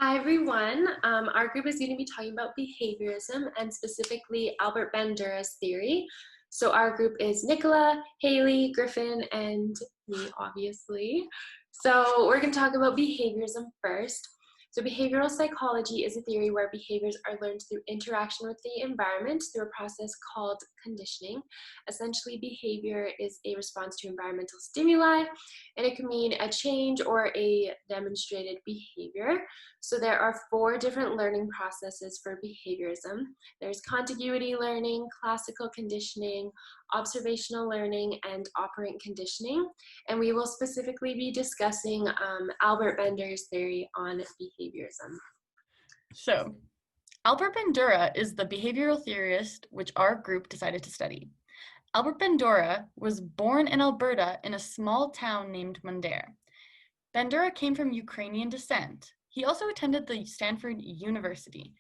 Hi everyone. Our group is going to be talking about behaviorism and specifically Albert Bandura's theory. So our group is Nicola, Haley, Griffin, and me, obviously. So we're going to talk about behaviorism first. So behavioral psychology is a theory where behaviors are learned through interaction with the environment through a process called conditioning. Essentially, behavior is a response to environmental stimuli, and it can mean a change or a demonstrated behavior. So there are 4 different learning processes for behaviorism. There's contiguity learning, classical conditioning, observational learning, and operant conditioning. And we will specifically be discussing Albert Bandura's theory on behaviorism. So, Albert Bandura is the behavioral theorist which our group decided to study. Albert Bandura was born in Alberta in a small town named Mundare. Bandura came from Ukrainian descent. He also attended the Stanford University.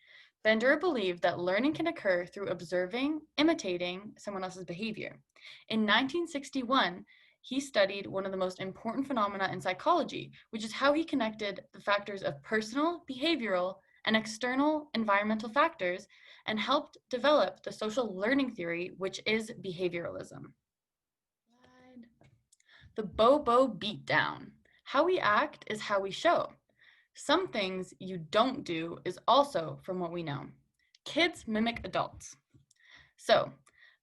Bandura believed that learning can occur through observing, imitating someone else's behavior. In 1961, he studied one of the most important phenomena in psychology, which is how he connected the factors of personal, behavioral, and external environmental factors, and helped develop the social learning theory, which is behavioralism. The Bobo beatdown. How we act is how we show. Some things you don't do is also from what we know. Kids mimic adults. So,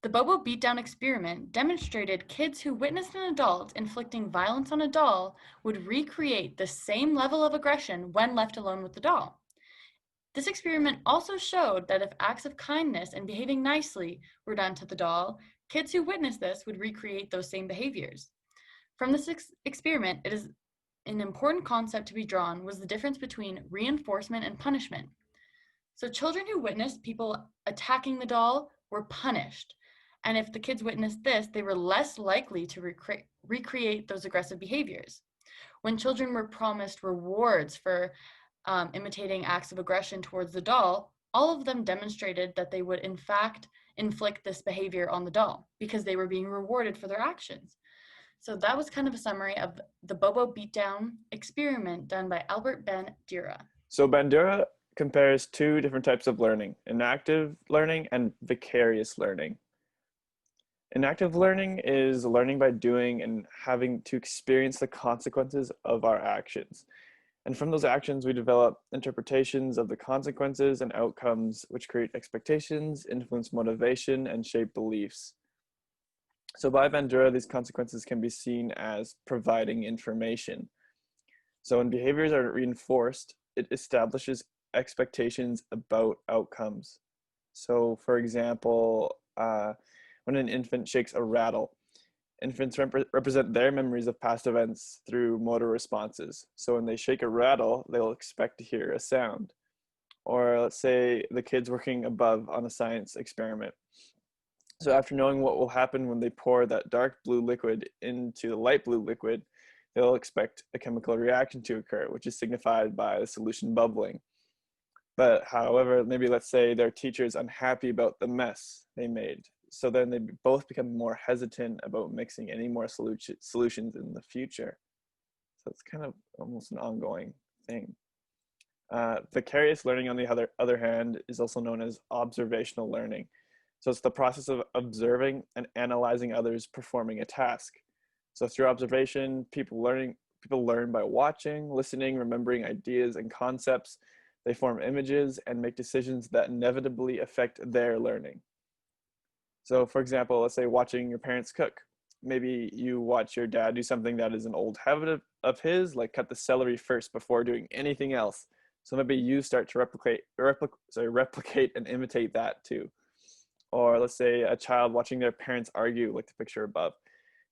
the Bobo beatdown experiment demonstrated kids who witnessed an adult inflicting violence on a doll would recreate the same level of aggression when left alone with the doll. This experiment also showed that if acts of kindness and behaving nicely were done to the doll, kids who witnessed this would recreate those same behaviors. From this experiment, it is an important concept to be drawn was the difference between reinforcement and punishment. So children who witnessed people attacking the doll were punished. And if the kids witnessed this, they were less likely to recreate those aggressive behaviors. When children were promised rewards for imitating acts of aggression towards the doll, all of them demonstrated that they would in fact inflict this behavior on the doll because they were being rewarded for their actions. So that was kind of a summary of the Bobo beatdown experiment done by Albert Bandura. So Bandura compares 2 different types of learning, enactive learning and vicarious learning. Enactive learning is learning by doing and having to experience the consequences of our actions. And from those actions, we develop interpretations of the consequences and outcomes, which create expectations, influence motivation, and shape beliefs. So by Bandura, these consequences can be seen as providing information. So when behaviors are reinforced, it establishes expectations about outcomes. So for example, when an infant shakes a rattle, infants represent their memories of past events through motor responses. So when they shake a rattle, they'll expect to hear a sound. Or let's say the kid's working above on a science experiment. So after knowing what will happen when they pour that dark blue liquid into the light blue liquid, they'll expect a chemical reaction to occur, which is signified by the solution bubbling. But however, maybe let's say their teacher is unhappy about the mess they made. So then they both become more hesitant about mixing any more solutions in the future. So it's kind of almost an ongoing thing. Vicarious learning, on the other hand, is also known as observational learning. So it's the process of observing and analyzing others performing a task. So through observation, people learn by watching, listening, remembering ideas and concepts. They form images and make decisions that inevitably affect their learning. So for example, let's say watching your parents cook. Maybe you watch your dad do something that is an old habit of his, like cut the celery first before doing anything else. So maybe you start to replicate and imitate that too. Or let's say a child watching their parents argue, like the picture above.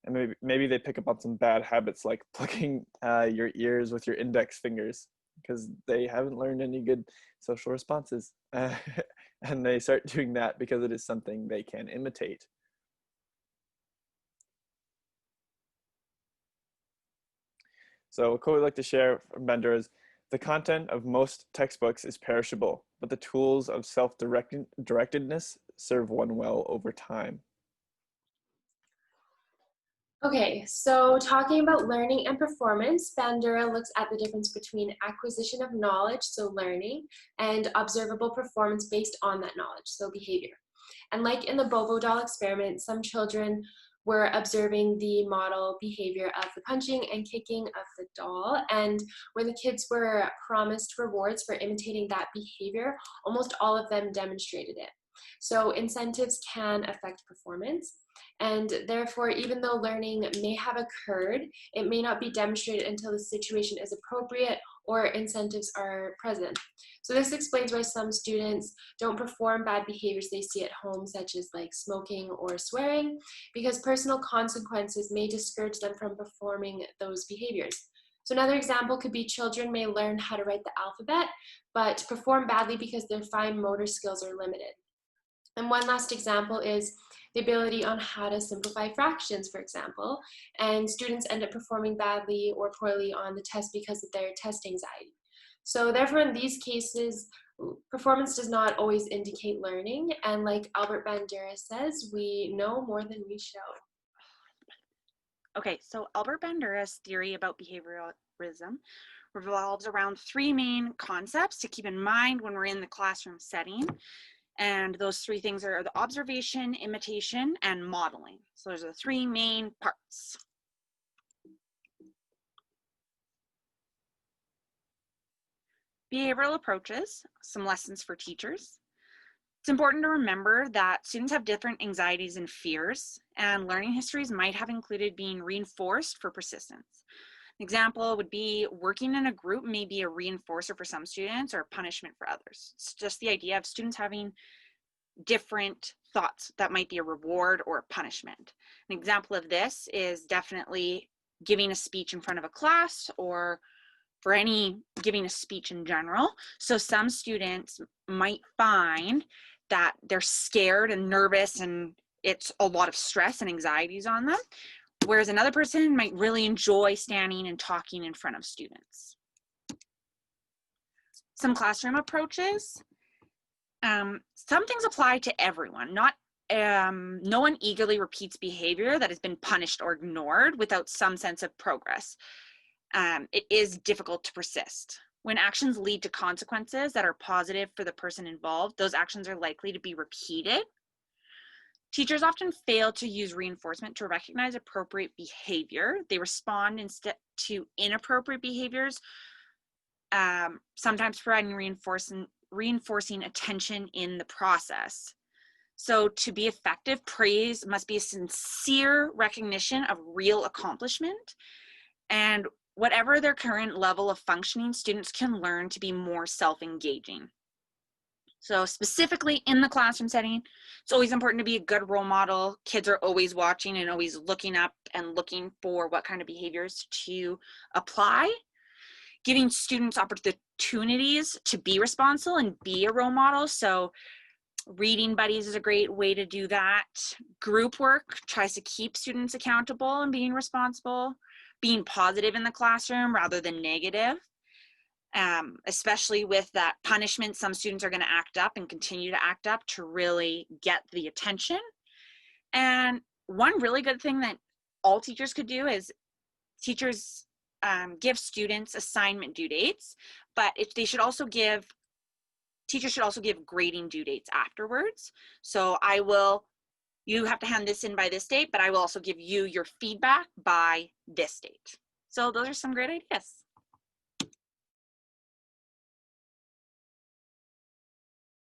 And maybe they pick up on some bad habits like plucking your ears with your index fingers because they haven't learned any good social responses. And they start doing that because it is something they can imitate. So a quote I'd like to share from Bender is, "The content of most textbooks is perishable, but the tools of self-directedness serve one well over time." Okay, so talking about learning and performance, Bandura looks at the difference between acquisition of knowledge, so learning, and observable performance based on that knowledge, so behavior. And like in the Bobo doll experiment, some children were observing the model behavior of the punching and kicking of the doll. And when the kids were promised rewards for imitating that behavior, almost all of them demonstrated it. So incentives can affect performance. And therefore, even though learning may have occurred, it may not be demonstrated until the situation is appropriate or incentives are present. So this explains why some students don't perform bad behaviors they see at home, such as like smoking or swearing, because personal consequences may discourage them from performing those behaviors. So another example could be children may learn how to write the alphabet, but perform badly because their fine motor skills are limited. And one last example is the ability on how to simplify fractions, for example, and students end up performing badly or poorly on the test because of their test anxiety. So therefore, in these cases, performance does not always indicate learning, and like Albert Bandura says, we know more than we show. Okay, so Albert Bandura's theory about behaviorism revolves around three main concepts to keep in mind when we're in the classroom setting. And those three things are the observation, imitation, and modeling. So those are the three main parts. Behavioral approaches, some lessons for teachers. It's important to remember that students have different anxieties and fears, and learning histories might have included being reinforced for persistence. An example would be working in a group may be a reinforcer for some students or punishment for others. It's just the idea of students having different thoughts that might be a reward or a punishment. An example of this is definitely giving a speech in front of a class or for any giving a speech in general. So some students might find that they're scared and nervous and it's a lot of stress and anxieties on them, whereas another person might really enjoy standing and talking in front of students. Some classroom approaches. Some things apply to everyone. No one eagerly repeats behavior that has been punished or ignored without some sense of progress. It is difficult to persist. When actions lead to consequences that are positive for the person involved, those actions are likely to be repeated. Teachers often fail to use reinforcement to recognize appropriate behavior. They respond instead to inappropriate behaviors, sometimes providing reinforcing attention in the process. So to be effective, praise must be a sincere recognition of real accomplishment. And whatever their current level of functioning, students can learn to be more self-engaging. So specifically in the classroom setting, it's always important to be a good role model. Kids are always watching and always looking up and looking for what kind of behaviors to apply. Giving students opportunities to be responsible and be a role model. So reading buddies is a great way to do that. Group work tries to keep students accountable and being responsible. Being positive in the classroom rather than negative. Especially with that punishment, some students are going to act up and continue to act up to really get the attention. And one really good thing that all teachers could do is teachers give students assignment due dates, but teachers should also give grading due dates afterwards. So you have to hand this in by this date, but I will also give you your feedback by this date. So those are some great ideas.